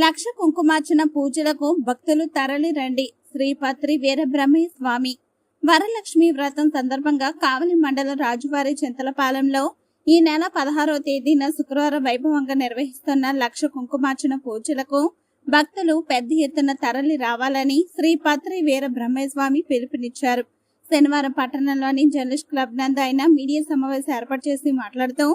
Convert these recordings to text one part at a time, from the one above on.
లక్ష కుంకుమార్చన పూజలకు భక్తులు తరలి రండి. శ్రీ పత్రి వీరబ్రహ్మయ్య స్వామి వరలక్ష్మి వ్రతం సందర్భంగా కావలి మండలం రాజువారి చింతలపాలెంలో ఈ నెల 16వ తేదీన శుక్రవారం వైభవంగా నిర్వహిస్తున్న లక్ష కుంకుమార్చన పూజలకు భక్తులు పెద్ద ఎత్తున తరలి రావాలని శ్రీ పత్రి వీరబ్రహ్మయ్య స్వామి పిలుపునిచ్చారు. శనివారం పట్టణంలోని జర్నలిస్ట్ క్లబ్ నందు ఆయన మీడియా సమావేశం ఏర్పాటు చేసి మాట్లాడుతూ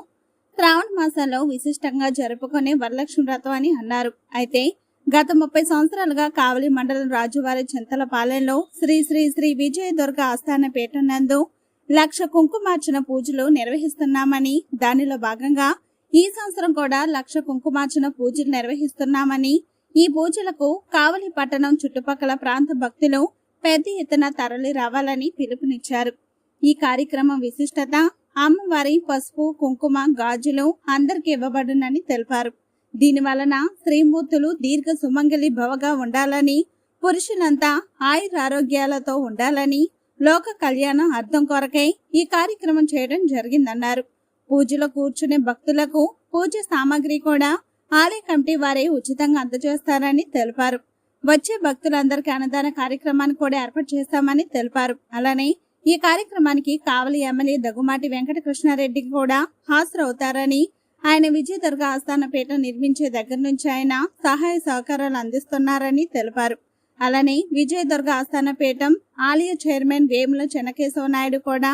శ్రావణ మాసంలో విశిష్టంగా జరుపుకునే వరలక్ష్మి వ్రతం అని అన్నారు. అయితే గత 30 సంవత్సరాలుగా కావలి మండలం రాజువారి చింతలపాలెంలో శ్రీ శ్రీ శ్రీ విజయదుర్గ ఆస్థాన పీఠం నందు లక్ష కుంకుమార్చన పూజలు నిర్వహిస్తున్నామని, దానిలో భాగంగా ఈ సంవత్సరం కూడా లక్ష కుంకుమార్చన పూజలు నిర్వహిస్తున్నామని, ఈ పూజలకు కావలి పట్టణం చుట్టుపక్కల ప్రాంత భక్తులు పెద్ద ఎత్తున తరలి రావాలని పిలుపునిచ్చారు. ఈ కార్యక్రమం విశిష్టత అమ్మవారి పసుపు కుంకుమ గాజులు అందరికి ఇవ్వబడునని తెలిపారు. దీని వలన శ్రీమూర్తులు దీర్ఘ సుమంగళి భవగా ఉండాలని, పురుషులంతా ఆయురారోగ్యాలతో ఉండాలని, లోక కళ్యాణం అర్థం కొరకై ఈ కార్యక్రమం చేయడం జరిగిందన్నారు. పూజలో కూర్చునే భక్తులకు పూజ సామాగ్రి కూడా ఆలయ కమిటీ వారే ఉచితంగా అందజేస్తారని తెలిపారు. వచ్చే భక్తులందరికీ అన్నదాన కార్యక్రమాన్ని కూడా ఏర్పాటు చేస్తామని తెలిపారు. అలానే ఈ కార్యక్రమానికి కావలి ఎమ్మెల్యే దగ్గుమాటి వెంకటకృష్ణారెడ్డి కూడా హాజరవుతారని, ఆయన విజయదుర్గ ఆస్థాన పీఠం నిర్మించే దగ్గర నుంచి ఆయన సహాయ సహకారాలు అందిస్తున్నారని తెలిపారు. అలానే విజయదుర్గ ఆస్థాన పీఠం ఆలయ చైర్మన్ వేముల చెన్నకేశవ నాయుడు కూడా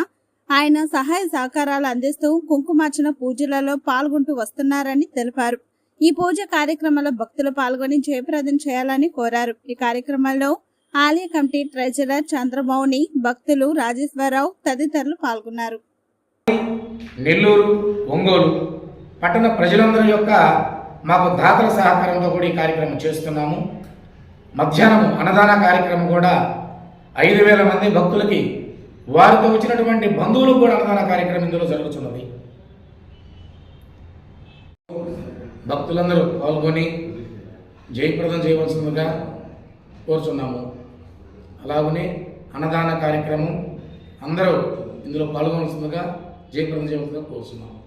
ఆయన సహాయ సహకారాలు అందిస్తూ కుంకుమార్చన పూజలలో పాల్గొంటూ వస్తున్నారని తెలిపారు. ఈ పూజ కార్యక్రమంలో భక్తులు పాల్గొని జయప్రదం చేయాలని కోరారు. ఈ కార్యక్రమంలో ఆలయ కమిటీ ట్రెజరర్ చంద్రమౌని, భక్తులు రాజేశ్వరరావు తదితరులు పాల్గొన్నారు. నెల్లూరు, ఒంగోలు పట్టణ ప్రజలందరి యొక్క మాకు దాతల సహకారంతో కూడా ఈ కార్యక్రమం చేస్తున్నాము. మధ్యాహ్నం అన్నదాన కార్యక్రమం కూడా 5,000 మంది భక్తులకి, వారితో వచ్చినటువంటి బంధువులకు కూడా అన్నదాన కార్యక్రమం ఇందులో జరుగుతున్నది. భక్తులందరూ పాల్గొని జయప్రదం చేయవలసిందిగా కోరుచున్నాము. అలాగనే అన్నదాన కార్యక్రమం అందరూ ఇందులో పాల్గొనవలసిందిగా జయప్రదం చేయవలసిందిగా కోరుచున్నాము.